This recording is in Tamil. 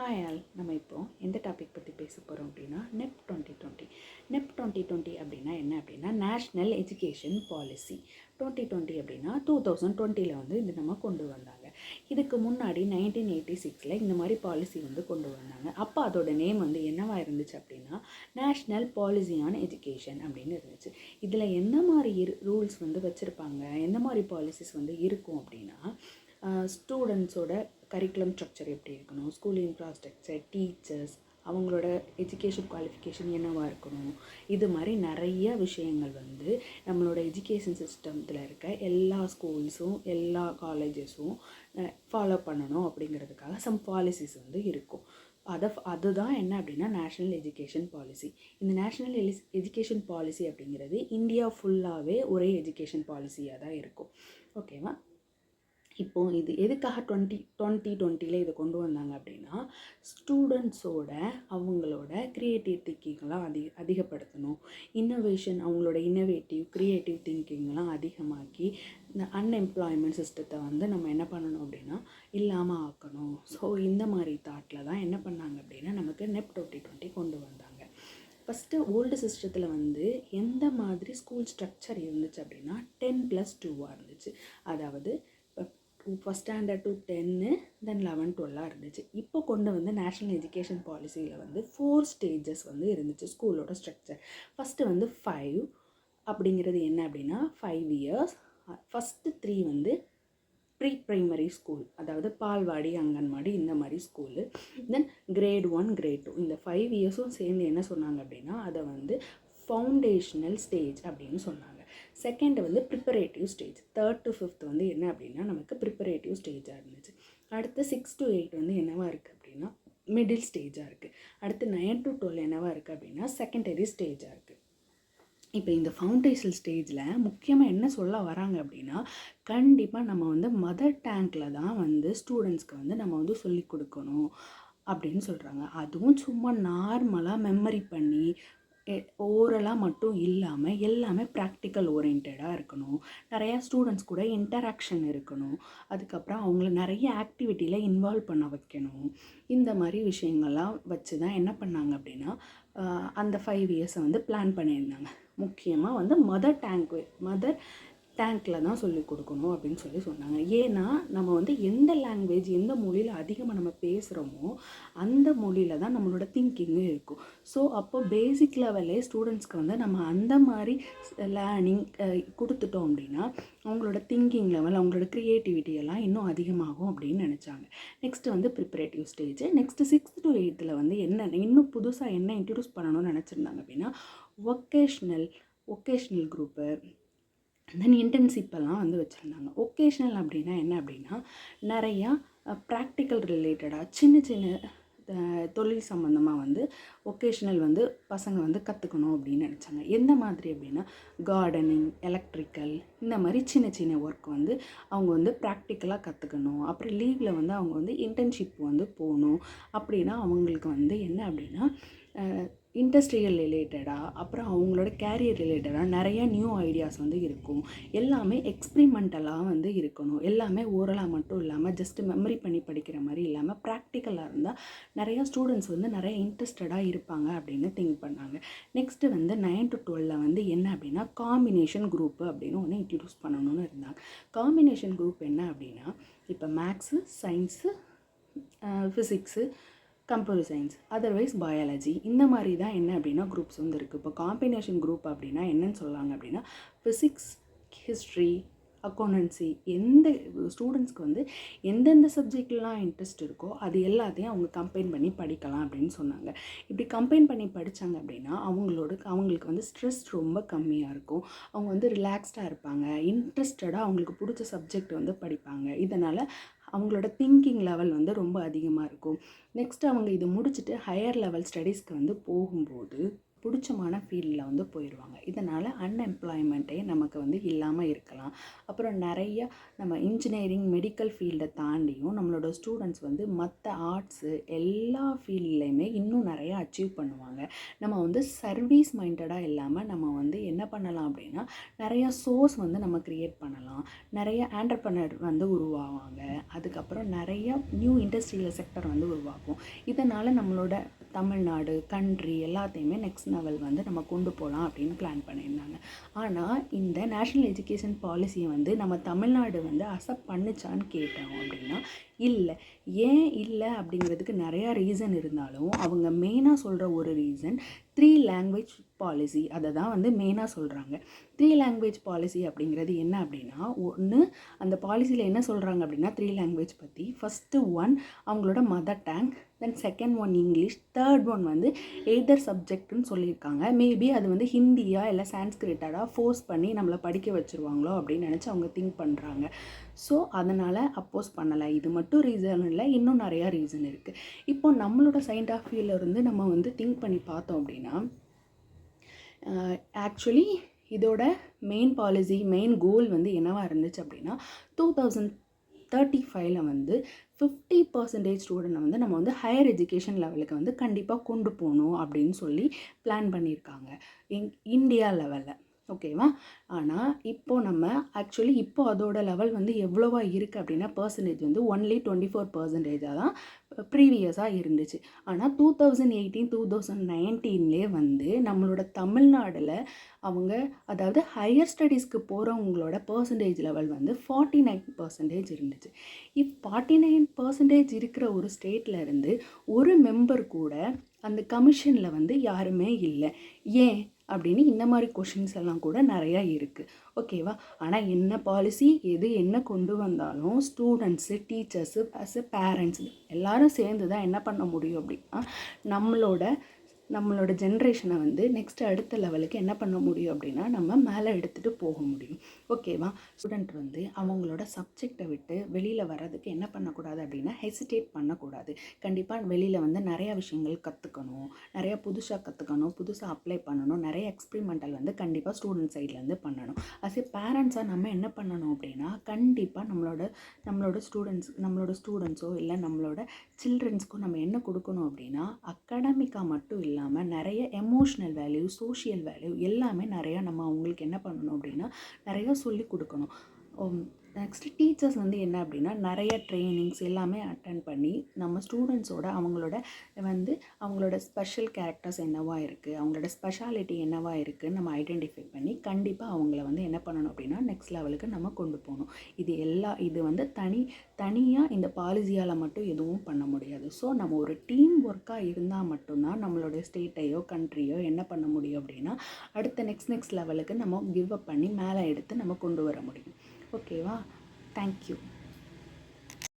ஹாய் ஆல், நம்ம இப்போ எந்த டாபிக் பற்றி பேச போகிறோம் அப்படின்னா நெப் 2020. நெப் 2020 அப்படின்னா என்ன அப்படின்னா நேஷ்னல் எஜுகேஷன் பாலிசி. 2020 அப்படின்னா 2020 வந்து இது நம்ம கொண்டு வந்தாங்க. இதுக்கு முன்னாடி 1986 இந்த மாதிரி பாலிசி வந்து கொண்டு வந்தாங்க. அப்போ அதோட நேம் வந்து என்னவா இருந்துச்சு அப்படின்னா நேஷ்னல் பாலிசி ஆன் எஜுகேஷன் அப்படின்னு இருந்துச்சு. இதில் என்ன மாதிரி ரூல்ஸ் வந்து வச்சுருப்பாங்க, எந்த மாதிரி பாலிசிஸ் வந்து இருக்கும் அப்படின்னா ஸ்டூடெண்ட்ஸோட கரிக்குலம் ஸ்ட்ரக்சர் எப்படி இருக்கணும், ஸ்கூல் இன்ஃப்ராஸ்ட்ரக்சர், டீச்சர்ஸ், அவங்களோட எஜுகேஷன் குவாலிஃபிகேஷன் என்னவாக இருக்கணும், இது மாதிரி நிறைய விஷயங்கள் வந்து நம்மளோட எஜுகேஷன் சிஸ்டத்தில் இருக்க எல்லா ஸ்கூல்ஸும் எல்லா காலேஜஸும் ஃபாலோ பண்ணணும் அப்படிங்கிறதுக்காக சம் பாலிசிஸ் வந்து இருக்கும். அதுதான் என்ன அப்படின்னா நேஷ்னல் எஜுகேஷன் பாலிசி. இந்த நேஷ்னல் எஜுகேஷன் பாலிசி அப்படிங்கிறது இந்தியா ஃபுல்லாகவே ஒரே எஜுகேஷன் பாலிசியாக தான் இருக்கும். ஓகேவா? இப்போது இது எதுக்காக 2020 இதை கொண்டு வந்தாங்க அப்படின்னா ஸ்டூடெண்ட்ஸோட அவங்களோட க்ரியேட்டிவ் திங்கிங்லாம் அதிகப்படுத்தணும். இன்னோவேஷன், அவங்களோட க்ரியேட்டிவ் திங்கிங்லாம் அதிகமாக்கி இந்த அன்எம்ப்ளாய்மெண்ட் சிஸ்டத்தை வந்து நம்ம என்ன பண்ணணும் அப்படின்னா இல்லாமல் ஆக்கணும். ஸோ இந்த மாதிரி தாட்டில் தான் என்ன பண்ணாங்க அப்படின்னா நமக்கு நெப் 2020 கொண்டு வந்தாங்க. ஃபஸ்ட்டு ஓல்டு சிஸ்டத்தில் வந்து எந்த மாதிரி ஸ்கூல் ஸ்ட்ரக்சர் இருந்துச்சு அப்படின்னா 10+2 இருந்துச்சு. அதாவது ஃபஸ்ட் ஸ்டாண்டர்ட் டு 10 தென் 11, 12 இருந்துச்சு. இப்போ கொண்டு வந்து நேஷ்னல் எஜுகேஷன் பாலிசியில் வந்து 4 ஸ்டேஜஸ் வந்து இருந்துச்சு ஸ்கூலோட ஸ்ட்ரக்சர். ஃபஸ்ட்டு வந்து 5 அப்படிங்கிறது என்ன அப்படின்னா 5 இயர்ஸ். ஃபஸ்ட்டு 3 வந்து ப்ரீ ப்ரைமரி ஸ்கூல், அதாவது பால்வாடி, அங்கன்வாடி, இந்த மாதிரி ஸ்கூலு. தென் கிரேட் 1, கிரேட் 2, இந்த 5 இயர்ஸும் சேர்ந்து என்ன சொன்னாங்க அப்படின்னா அதை வந்து ஃபவுண்டேஷ்னல் ஸ்டேஜ் அப்படின்னு சொன்னாங்க. செகண்ட் வந்து preparative stage. 3rd to 5th வந்து என்ன அப்படின்னா நமக்கு ப்ரிப்பரேட்டிவ் ஸ்டேஜாக இருந்துச்சு. அடுத்து 6 to 8 வந்து என்னவாக இருக்குது அப்படின்னா மிடில் ஸ்டேஜாக இருக்குது. அடுத்து 9 to 12 என்னவாக இருக்குது அப்படின்னா செகண்டரி ஸ்டேஜாக இருக்குது. இப்போ இந்த ஃபவுண்டேஷனல் ஸ்டேஜில் முக்கியமாக என்ன சொல்ல வராங்க அப்படின்னா கண்டிப்பாக நம்ம வந்து மதர் டேங்கில் தான் வந்து ஸ்டூடெண்ட்ஸ்க்கு வந்து நம்ம வந்து சொல்லிக் கொடுக்கணும் அப்படின்னு சொல்கிறாங்க. அதுவும் சும்மா நார்மலாக மெமரி பண்ணி ஓரலாக மட்டும் இல்லாமல் எல்லாமே ப்ராக்டிக்கல் ஓரியன்டாக இருக்கணும். நிறையா ஸ்டூடெண்ட்ஸ் கூட இன்டராக்ஷன் இருக்கணும். அதுக்கப்புறம் அவங்கள நிறைய ஆக்டிவிட்டியில் இன்வால்வ் பண்ண வைக்கணும். இந்த மாதிரி விஷயங்கள்லாம் வச்சு தான் என்ன பண்ணாங்க அப்படின்னா அந்த 5 இயர்ஸை வந்து பிளான் பண்ணியிருந்தாங்க. முக்கியமாக வந்து மதர் டேங்கில் தான் சொல்லிக் கொடுக்கணும் அப்படின்னு சொன்னாங்க. ஏன்னா நம்ம வந்து எந்த லாங்குவேஜ், எந்த மொழியில் அதிகமாக நம்ம பேசுகிறோமோ அந்த மொழியில் தான் நம்மளோட திங்கிங்கும் இருக்கும். ஸோ அப்போ பேசிக் லெவலே ஸ்டூடெண்ட்ஸ்க்கு வந்து நம்ம அந்த மாதிரி லேர்னிங் கொடுத்துட்டோம் அப்படின்னா அவங்களோட திங்கிங் லெவல், அவங்களோட க்ரியேட்டிவிட்டி எல்லாம் இன்னும் அதிகமாகும் அப்படின்னு நினச்சாங்க. நெக்ஸ்ட்டு வந்து preparative stage. Next 6th to 8th வந்து என்ன இன்னும் புதுசாக என்ன இன்ட்ரடியூஸ் பண்ணணும்னு நினச்சிருந்தாங்க அப்படின்னா ஒகேஷ்னல் குரூப்பு, தென் இன்டர்ன்ஷிப்பெல்லாம் வந்து வச்சுருந்தாங்க. ஒகேஷ்னல் அப்படின்னா என்ன அப்படின்னா நிறையா ப்ராக்டிக்கல் ரிலேட்டடாக சின்ன தொழில் சம்மந்தமாக வந்து ஒகேஷ்னல் வந்து பசங்க வந்து கற்றுக்கணும் அப்படின்னு நினச்சாங்க. எந்த மாதிரி அப்படின்னா கார்டனிங், எலக்ட்ரிக்கல், இந்த மாதிரி சின்ன ஒர்க் வந்து அவங்க வந்து ப்ராக்டிக்கலாக கற்றுக்கணும். அப்புறம் லீவில் வந்து அவங்க வந்து இன்டர்ன்ஷிப் வந்து போகணும். அப்படின்னா அவங்களுக்கு வந்து என்ன அப்படின்னா இண்டஸ்ட்ரியல் ரிலேட்டடாக, அப்புறம் அவங்களோட கேரியர் ரிலேட்டடாக நிறைய நியூ ஐடியாஸ் வந்து இருக்கும். எல்லாமே எக்ஸ்பிரிமெண்டலாக வந்து இருக்கணும். எல்லாமே ஓரலாக மட்டும் இல்லாமல் ஜஸ்ட்டு மெமரி பண்ணி படிக்கிற மாதிரி இல்லாமல் ப்ராக்டிக்கலாக இருந்தால் நிறையா ஸ்டூடெண்ட்ஸ் வந்து நிறைய இன்ட்ரெஸ்டடாக இருப்பாங்க அப்படின்னு திங்க் பண்ணாங்க. நெக்ஸ்ட்டு வந்து 9 to 12 வந்து என்ன அப்படின்னா காம்பினேஷன் குரூப்பு அப்படின்னு ஒன்று இன்ட்ரடியூஸ் பண்ணணும்னு இருந்தாங்க. காம்பினேஷன் குரூப் என்ன அப்படின்னா இப்போ maths, science, physics, computer science, otherwise biology, இந்த மாதிரி தான் என்ன அப்படின்னா குரூப்ஸ் வந்து இருக்குது. இப்போ காம்பினேஷன் குரூப் அப்படின்னா என்னன்னு சொல்லாங்க அப்படின்னா ஃபிசிக்ஸ், ஹிஸ்ட்ரி, அக்கௌண்டன்சி, எந்த ஸ்டூடெண்ட்ஸ்க்கு வந்து எந்தெந்த சப்ஜெக்ட்லாம் இன்ட்ரெஸ்ட் இருக்கோ அது எல்லாத்தையும் அவங்க கம்பைன் பண்ணி படிக்கலாம் அப்படின்னு சொன்னாங்க. இப்படி கம்பைன் பண்ணி படித்தாங்க அப்படின்னா அவங்களுக்கு வந்து ஸ்ட்ரெஸ் ரொம்ப கம்மியாக இருக்கும். அவங்க வந்து ரிலாக்ஸ்டாக இருப்பாங்க, இன்ட்ரெஸ்டடாக அவங்களுக்கு பிடிச்ச சப்ஜெக்ட் வந்து படிப்பாங்க. இதனால் அவங்களோட திங்கிங் லெவல் வந்து ரொம்ப அதிகமாக இருக்கும். நெக்ஸ்ட்டு அவங்க இது முடிச்சுட்டு ஹையர் லெவல் ஸ்டடீஸ்க்கு வந்து போகும்போது பிடிச்சமான ஃபீல்டில் வந்து போயிடுவாங்க. இதனால் அன்எம்ப்ளாய்மெண்ட்டே நமக்கு வந்து இல்லாமல் இருக்கலாம். அப்புறம் நிறைய நம்ம இன்ஜினியரிங் மெடிக்கல் ஃபீல்டை தாண்டியும் நம்மளோட ஸ்டூடெண்ட்ஸ் வந்து மற்ற ஆர்ட்ஸு எல்லா ஃபீல்ட்லேயுமே இன்னும் நிறையா அச்சீவ் பண்ணுவாங்க. நம்ம வந்து சர்வீஸ் மைண்டடாக இல்லாமல் நம்ம வந்து என்ன பண்ணலாம் அப்படின்னா நிறையா சோர்ஸ் வந்து நம்ம க்ரியேட் பண்ணலாம். நிறைய ஆண்டர்ப்ரனர் வந்து உருவாவாங்க. அதுக்கப்புறம் நிறைய நியூ இண்டஸ்ட்ரியல் செக்டர் வந்து உருவாகும். இதனால் நம்மளோட தமிழ்நாடு கண்ட்ரி எல்லாத்தையுமே நெக்ஸ்ட் லெவல் வந்து நம்ம கொண்டு போகலாம் அப்படின்னு பிளான் பண்ணியிருந்தாங்க. ஆனால் இந்த நேஷ்னல் எஜுகேஷன் பாலிசியை வந்து நம்ம தமிழ்நாடு வந்து அக்செப்ட் பண்ணுச்சான்னு கேட்டோம் அப்படின்னா இல்லை. ஏன் இல்லை அப்படிங்கிறதுக்கு நிறையா ரீசன் இருந்தாலும் அவங்க மெயினாக சொல்கிற ஒரு ரீசன் 3 லாங்குவேஜ் பாலிசி. அதை தான் வந்து மெயினாக சொல்கிறாங்க. 3 லாங்குவேஜ் பாலிசி அப்படிங்கிறது என்ன அப்படின்னா, ஒன்று அந்த பாலிசியில் என்ன சொல்கிறாங்க அப்படின்னா 3 லாங்குவேஜ் பற்றி. ஃபஸ்ட்டு ஒன் அவங்களோட mother tongue, then second one English, third one வந்து எய்தர் சப்ஜெக்ட்னு சொல்லியிருக்காங்க. மேபி அது வந்து ஹிந்தியா இல்லை சான்ஸ்கிரிட்டடாக ஃபோர்ஸ் பண்ணி நம்மளை படிக்க வச்சுருவாங்களோ அப்படின்னு நினச்சி அவங்க திங்க் பண்ணுறாங்க. ஸோ அதனால் அப்போஸ் பண்ணலை. இது மட்டும் ரீசன் இல்லை, இன்னும் நிறையா ரீசன் இருக்குது. இப்போ நம்மளோட சைண்ட் ஆஃப் வியூவில் இருந்து நம்ம வந்து திங்க் பண்ணி பார்த்தோம் அப்படின்னா ஆக்சுவலி இதோட மெயின் பாலிசி மெயின் கோல் வந்து என்னவாக இருந்துச்சு அப்படின்னா 2035 வந்து 50% ஸ்டூடெண்ட்டை வந்து நம்ம வந்து ஹையர் எஜுகேஷன் லெவலுக்கு வந்து கண்டிப்பாக கொண்டு போகணும் அப்படின்னு சொல்லி பிளான் பண்ணியிருக்காங்க இந்தியா லெவலில். ஓகேவா? ஆனால் இப்போது நம்ம ஆக்சுவலி இப்போது அதோட லெவல் வந்து எவ்வளோவா இருக்குது அப்படின்னா பர்சன்டேஜ் வந்து ஒன்லி 24% தான் ப்ரீவியஸாக இருந்துச்சு. ஆனால் 2018 2019 வந்து நம்மளோட தமிழ்நாடில் அவங்க அதாவது ஹையர் ஸ்டடீஸ்க்கு போகிறவங்களோட பர்சன்டேஜ் லெவல் வந்து 49% இருந்துச்சு. 49% இருக்கிற ஒரு ஸ்டேட்டில் இருந்து ஒரு மெம்பர் கூட அந்த கமிஷனில் வந்து யாருமே இல்லை. ஏன் அப்படின்னு இந்த மாதிரி கொஷின்ஸ் எல்லாம் கூட நிறையா இருக்குது. ஓகேவா? ஆனால் என்ன பாலிசி எது என்ன கொண்டு வந்தாலும் ஸ்டூடெண்ட்ஸு டீச்சர்ஸு ப்ளஸ் பேரண்ட்ஸு எல்லோரும் சேர்ந்து தான் என்ன பண்ண முடியும் அப்படின்னா நம்மளோட ஜென்ரேஷனை வந்து நெக்ஸ்ட் அடுத்த லெவலுக்கு என்ன பண்ண முடியும் அப்படின்னா நம்ம மேலே எடுத்துகிட்டு போக முடியும். ஓகேவா? ஸ்டூடெண்ட் வந்து அவங்களோட சப்ஜெக்டை விட்டு வெளியில் வர்றதுக்கு என்ன பண்ணக்கூடாது அப்படின்னா ஹெசிடேட் பண்ணக்கூடாது. கண்டிப்பாக வெளியில் வந்து நிறையா விஷயங்கள் கற்றுக்கணும், நிறையா புதுசாக கற்றுக்கணும், புதுசாக அப்ளை பண்ணணும், நிறைய எக்ஸ்பிரிமெண்டல் வந்து கண்டிப்பாக ஸ்டூடெண்ட் சைட்லேருந்து பண்ணணும். அஸ் ஏ பேரண்ட்ஸாக நம்ம என்ன பண்ணணும் அப்படின்னா கண்டிப்பாக நம்மளோட ஸ்டூடெண்ட்ஸோ இல்லை நம்மளோட சில்ட்ரன்ஸ்க்கோ நம்ம என்ன கொடுக்கணும் அப்படின்னா அகாடமிக்காக மட்டும் இல்லாமல் நிறைய எமோஷ்னல் வேல்யூ, சோஷியல் வேல்யூ எல்லாமே நிறையா நம்ம அவங்களுக்கு என்ன பண்ணணும் அப்படின்னா நிறையா சொல்லி கொடுக்கணும். நெக்ஸ்ட்டு டீச்சர்ஸ் வந்து என்ன அப்படின்னா நிறைய ட்ரைனிங்ஸ் எல்லாமே அட்டென்ட் பண்ணி நம்ம ஸ்டூடெண்ட்ஸோட அவங்களோட ஸ்பெஷல் கேரக்டர்ஸ் என்னவா இருக்குது, அவங்களோட ஸ்பெஷாலிட்டி என்னவா இருக்குதுன்னு நம்ம ஐடென்டிஃபை பண்ணி கண்டிப்பாக அவங்கள வந்து என்ன பண்ணணும் அப்படின்னா நெக்ஸ்ட் லெவலுக்கு நம்ம கொண்டு போகணும். இது வந்து தனியாக இந்த பாலிசியால் மட்டும் எதுவும் பண்ண முடியாது. ஸோ நம்ம ஒரு டீம் ஒர்க்காக இருந்தால் மட்டும்தான் நம்மளோட ஸ்டேட்டையோ கண்ட்ரியோ என்ன பண்ண முடியும் அப்படின்னா அடுத்த நெக்ஸ்ட் லெவலுக்கு நம்ம கிவ் அப் பண்ணி மேலே எடுத்து நம்ம கொண்டு வர முடியும். ஓகேவா? தேங்க்யூ.